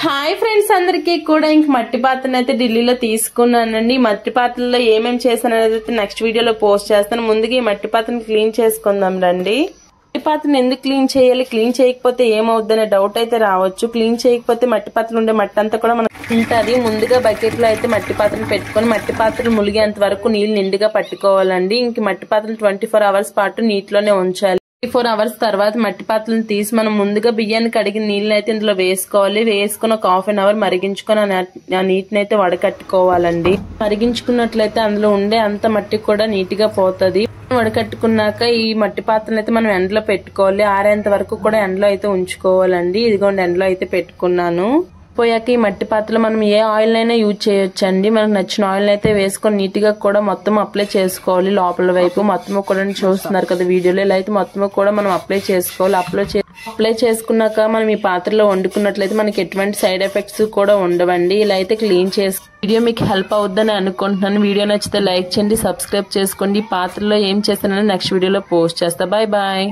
Hi friends, అందరికీ కూడా ఇంక మట్టి పాత్రను అయితే ఢిల్లీలో తీసుకున్నానండి. మట్టి పాత్రలో ఏమేమి చేశాను అనేది నెక్స్ట్ వీడియోలో పోస్ట్ చేస్తాను. ముందుగా ఈ మట్టి పాత్రను క్లీన్ చేసుకుందాం రండి. మట్టి పాత్రను ఎందుకు క్లీన్ చేయాలి, క్లీన్ చేయకపోతే ఏమవుద్దనే డౌట్ అయితే రావచ్చు. క్లీన్ చేయకపోతే మట్టి పాత్రలు ఉండే మట్టి అంతా కూడా మనకు ఉంటుంది. ముందుగా బకెట్ లో అయితే మట్టి పాత్రను పెట్టుకొని మట్టి పాత్రలు ములిగేంత వరకు నీళ్లు నిండుగా పట్టుకోవాలండి. ఇంక మట్టి పాత్రలు 24 అవర్స్ పాటు నీటిలోనే ఉంచాలి. 24 అవర్స్ తర్వాత మట్టి పాత్రలను తీసి మనం ముందుగా బియ్యాన్ని కడిగిన నీళ్ళని అయితే ఇందులో వేసుకోవాలి. వేసుకుని ఒక హాఫ్ అన్ అవర్ మరిగించుకొని ఆ నీటిని అయితే వడకట్టుకోవాలండి. మరిగించుకున్నట్లయితే అందులో ఉండే అంత మట్టి కూడా నీట్ గా పోతుంది. వడకట్టుకున్నాక ఈ మట్టి పాత్రను అయితే మనం ఎండలో పెట్టుకోవాలి. ఆరేంత వరకు కూడా ఎండలో అయితే ఉంచుకోవాలండి. ఇదిగోండి ఎండలో అయితే పెట్టుకున్నాను. పోయాక ఈ మట్టి పాత్రలో మనం ఏ ఆయిల్ అయినా యూజ్ చేయొచ్చండి. మనకు నచ్చిన ఆయిల్ అయితే వేసుకొని నీట్ గా కూడా మొత్తం అప్లై చేసుకోవాలి. లోపల వైపు మొత్తం కూడా చూస్తున్నారు కదా వీడియోలో, ఇలా అయితే మొత్తం కూడా మనం అప్లై చేసుకోవాలి. అప్లై చేసుకున్నాక మనం ఈ పాత్రలో వండుకున్నట్లయితే మనకి ఎటువంటి సైడ్ ఎఫెక్ట్స్ కూడా ఉండవండి. ఇలా అయితే క్లీన్ చేసి వీడియో మీకు హెల్ప్ అవుద్దని అనుకుంటున్నాను. వీడియో నచ్చితే లైక్ చేయండి, సబ్స్క్రైబ్ చేసుకోండి. ఈ పాత్రలో ఏం చేస్తానని నెక్స్ట్ వీడియోలో పోస్ట్ చేస్తా. Bye bye.